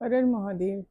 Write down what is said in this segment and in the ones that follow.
हर हर महादेव।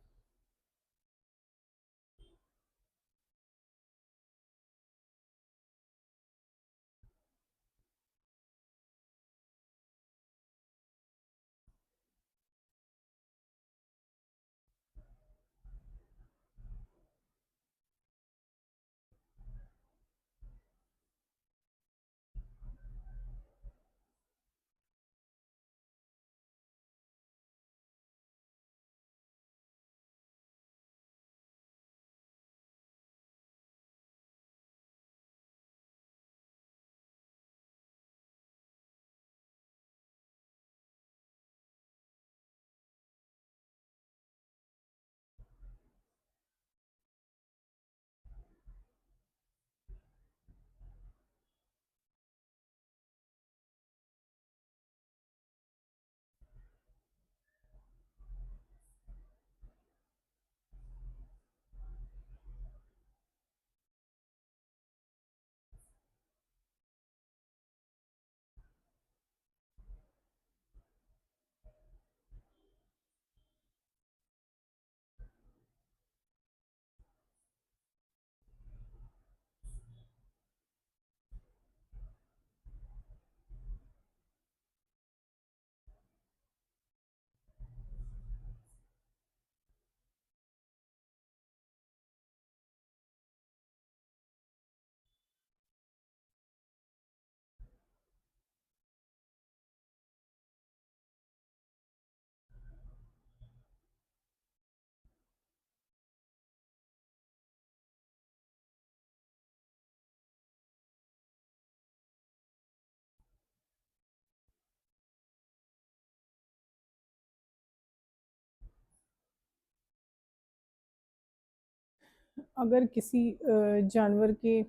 अगर किसी जानवर के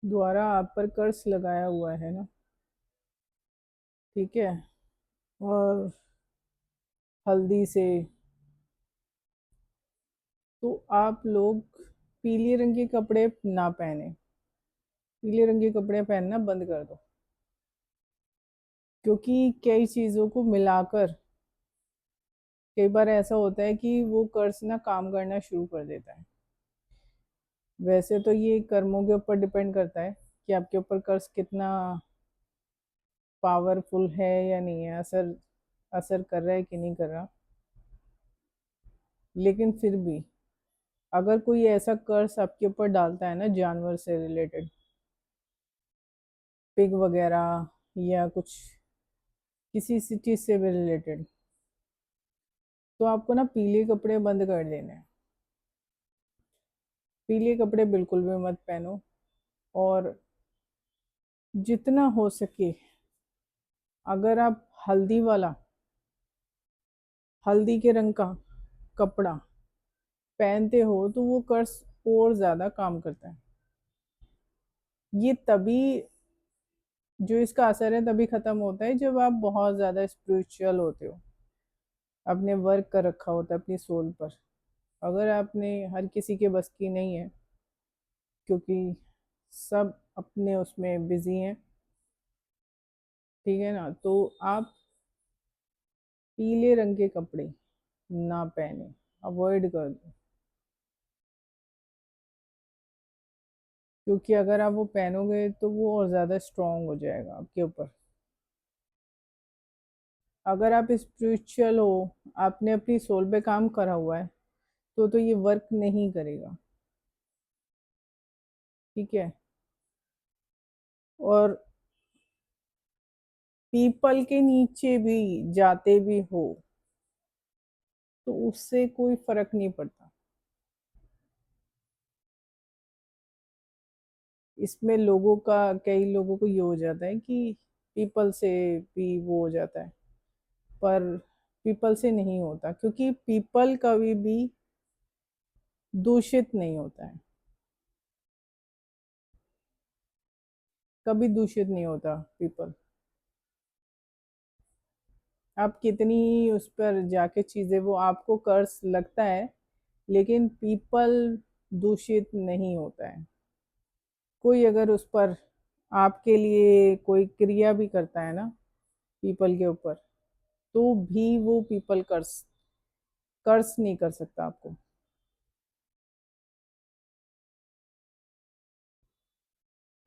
द्वारा आप पर कर्ज लगाया हुआ है ना, ठीक है, और हल्दी से, तो आप लोग पीले रंग के कपड़े ना पहने। पीले रंग के कपड़े पहनना बंद कर दो, क्योंकि कई चीज़ों को मिलाकर कई बार ऐसा होता है कि वो कर्ज ना काम करना शुरू कर देता है। वैसे तो ये कर्मों के ऊपर डिपेंड करता है कि आपके ऊपर कर्ज कितना पावरफुल है या नहीं है, असर असर कर रहा है कि नहीं कर रहा। लेकिन फिर भी अगर कोई ऐसा कर्ज आपके ऊपर डालता है ना, जानवर से रिलेटेड, पिग वगैरह या कुछ किसी सी चीज से भी रिलेटेड, तो आपको ना पीले कपड़े बंद कर देने हैं। पीले कपड़े बिल्कुल भी मत पहनो। और जितना हो सके, अगर आप हल्दी के रंग का कपड़ा पहनते हो तो वो कर्ज और ज्यादा काम करता है। ये तभी, जो इसका असर है तभी खत्म होता है जब आप बहुत ज्यादा स्पिरिचुअल होते हो, आपने वर्क कर रखा होता है अपनी सोल पर। अगर आपने, हर किसी के बस की नहीं है, क्योंकि सब अपने उसमें बिजी हैं, ठीक है ना, तो आप पीले रंग के कपड़े ना पहने, अवॉइड कर दो। क्योंकि अगर आप वो पहनोगे तो वो और ज़्यादा स्ट्रांग हो जाएगा आपके ऊपर। अगर आप स्पिरिचुअल हो, आपने अपनी सोल पे काम करा हुआ है, तो ये वर्क नहीं करेगा, ठीक है। और पीपल के नीचे भी जाते भी हो तो उससे कोई फर्क नहीं पड़ता। इसमें लोगों का, कई लोगों को ये हो जाता है कि पीपल से भी वो हो जाता है, पर पीपल से नहीं होता, क्योंकि पीपल कभी भी दूषित नहीं होता है, कभी दूषित नहीं होता पीपल। आप कितनी उस पर जाके चीजें, वो आपको कर्ज लगता है, लेकिन पीपल दूषित नहीं होता है। कोई अगर उस पर आपके लिए कोई क्रिया भी करता है ना, पीपल के ऊपर, तो भी वो पीपल कर्स कर्स नहीं कर सकता आपको।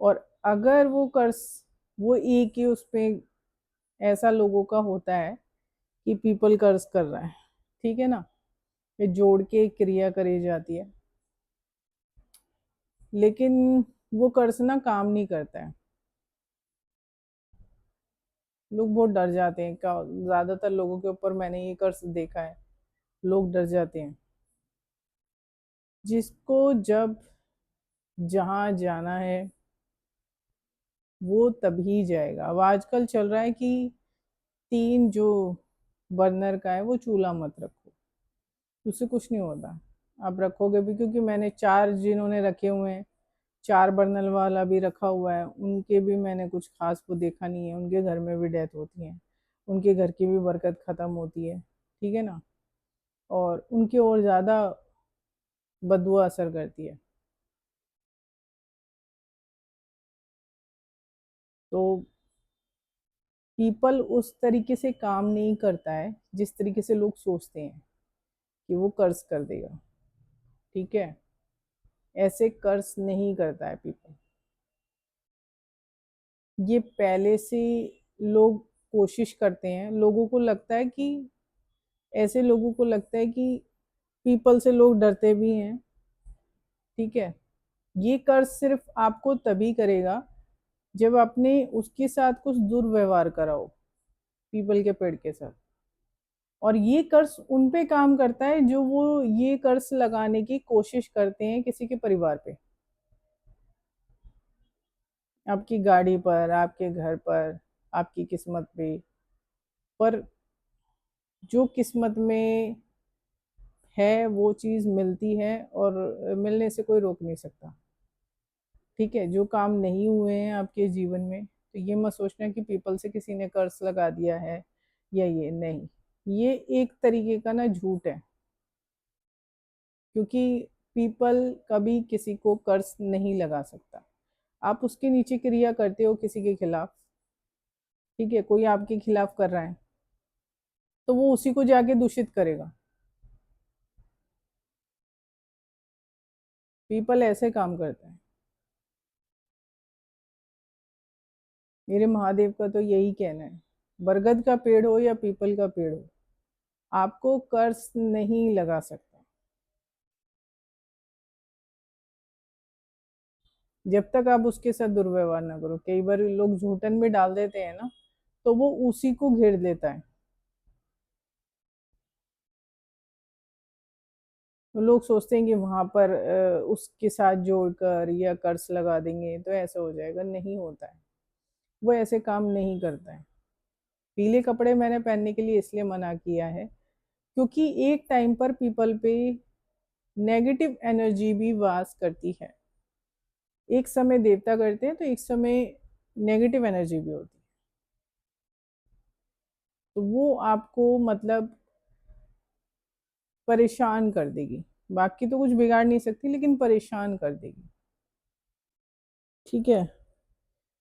और अगर वो कर्स, वो एक ही उस पे ऐसा लोगों का होता है कि पीपल कर्स कर रहा है, ठीक है ना, ये जोड़ के क्रिया करी जाती है, लेकिन वो कर्स ना काम नहीं करता है। लोग बहुत डर जाते हैं, ज्यादातर लोगों के ऊपर मैंने ये कर्स देखा है, लोग डर जाते हैं। जिसको जब जहाँ जाना है वो तभी जाएगा। अब आजकल चल रहा है कि 3 जो बर्नर का है वो चूल्हा मत रखो, उससे कुछ नहीं होता। आप रखोगे भी, क्योंकि मैंने 4 जिन्होंने रखे हुए हैं, 4 बर्नर वाला भी रखा हुआ है, उनके भी मैंने कुछ खास वो देखा नहीं है, उनके घर में भी डेथ होती है, उनके घर की भी बरकत खत्म होती है, ठीक है ना, और उनकी और ज़्यादा बददुआ असर करती है। तो पीपल उस तरीके से काम नहीं करता है जिस तरीके से लोग सोचते हैं कि वो कर्ज कर देगा, ठीक है, ऐसे कर्ज नहीं करता है पीपल। ये पहले से लोग कोशिश करते हैं, लोगों को लगता है कि, ऐसे लोगों को लगता है कि पीपल से लोग डरते भी हैं, ठीक है। ये कर्ज सिर्फ आपको तभी करेगा जब आपने उसके साथ कुछ दुर्व्यवहार करा हो, पीपल के पेड़ के साथ। और ये कर्ज उन पे काम करता है जो वो ये कर्ज लगाने की कोशिश करते हैं किसी के परिवार पे, आपकी गाड़ी पर, आपके घर पर, आपकी किस्मत पे। पर जो किस्मत में है वो चीज़ मिलती है, और मिलने से कोई रोक नहीं सकता, ठीक है। जो काम नहीं हुए हैं आपके जीवन में, तो ये मत सोचना कि पीपल से किसी ने कर्ज लगा दिया है, या ये नहीं, ये एक तरीके का ना झूठ है। क्योंकि पीपल कभी किसी को कर्ज नहीं लगा सकता। आप उसके नीचे क्रिया करते हो किसी के खिलाफ, ठीक है, कोई आपके खिलाफ कर रहा है, तो वो उसी को जाके दूषित करेगा। पीपल ऐसे काम करता है। मेरे महादेव का तो यही कहना है, बरगद का पेड़ हो या पीपल का पेड़ हो, आपको कर्ज नहीं लगा सकता जब तक आप उसके साथ दुर्व्यवहार ना करो। कई बार लोग झूठन में डाल देते हैं ना, तो वो उसी को घेर लेता है। तो लोग सोचते हैं कि वहां पर उसके साथ जोड़कर या कर्ज लगा देंगे तो ऐसा हो जाएगा, नहीं होता है, वो ऐसे काम नहीं करता है। पीले कपड़े मैंने पहनने के लिए इसलिए मना किया है, क्योंकि एक टाइम पर पीपल पे नेगेटिव एनर्जी भी वास करती है। एक समय देवता करते हैं तो एक समय नेगेटिव एनर्जी भी होती है। तो वो आपको मतलब परेशान कर देगी, बाकी तो कुछ बिगाड़ नहीं सकती, लेकिन परेशान कर देगी, ठीक है।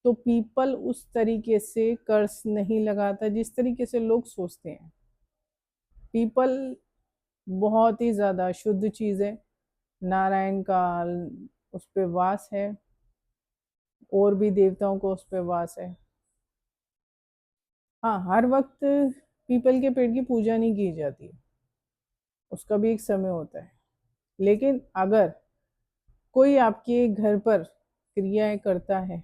तो पीपल उस तरीके से कर्ज नहीं लगाता जिस तरीके से लोग सोचते हैं। पीपल बहुत ही ज्यादा शुद्ध चीज है, नारायण का उस पे वास है, और भी देवताओं को उस पे वास है। हाँ, हर वक्त पीपल के पेड़ की पूजा नहीं की जाती, उसका भी एक समय होता है। लेकिन अगर कोई आपके घर पर क्रियाएं करता है,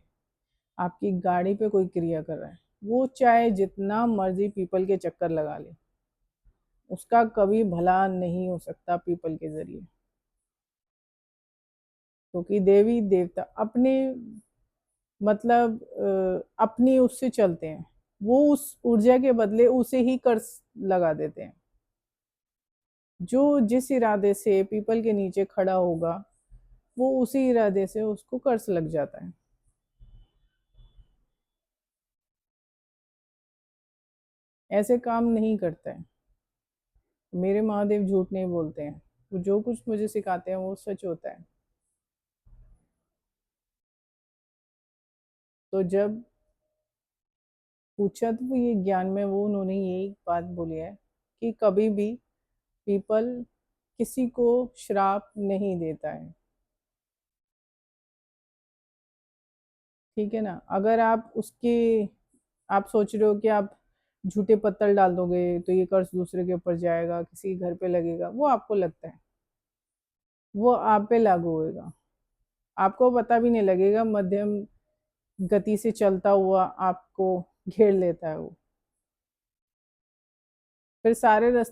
आपकी गाड़ी पे कोई क्रिया कर रहा है, वो चाहे जितना मर्जी पीपल के चक्कर लगा ले, उसका कभी भला नहीं हो सकता पीपल के जरिए। क्योंकि देवी देवता अपने मतलब अपनी उससे चलते हैं, वो उस ऊर्जा के बदले उसे ही कर्ज लगा देते हैं। जो जिस इरादे से पीपल के नीचे खड़ा होगा, वो उसी इरादे से उसको कर्ज लग जाता है। ऐसे काम नहीं करता है। मेरे महादेव झूठ नहीं बोलते हैं, वो जो कुछ मुझे सिखाते हैं वो सच होता है। तो जब पूछा तो वो ये ज्ञान में वो उन्होंने यही बात बोली है कि कभी भी पीपल किसी को श्राप नहीं देता है, ठीक है ना। अगर आप उसके आप सोच रहे हो कि आप झूठे पत्थर डाल दोगे तो ये कर्ज दूसरे के ऊपर जाएगा, किसी के घर पे लगेगा, वो आपको लगता है, वो आप पे लागू होएगा, आपको पता भी नहीं लगेगा, मध्यम गति से चलता हुआ आपको घेर लेता है वो, फिर सारे रास्ते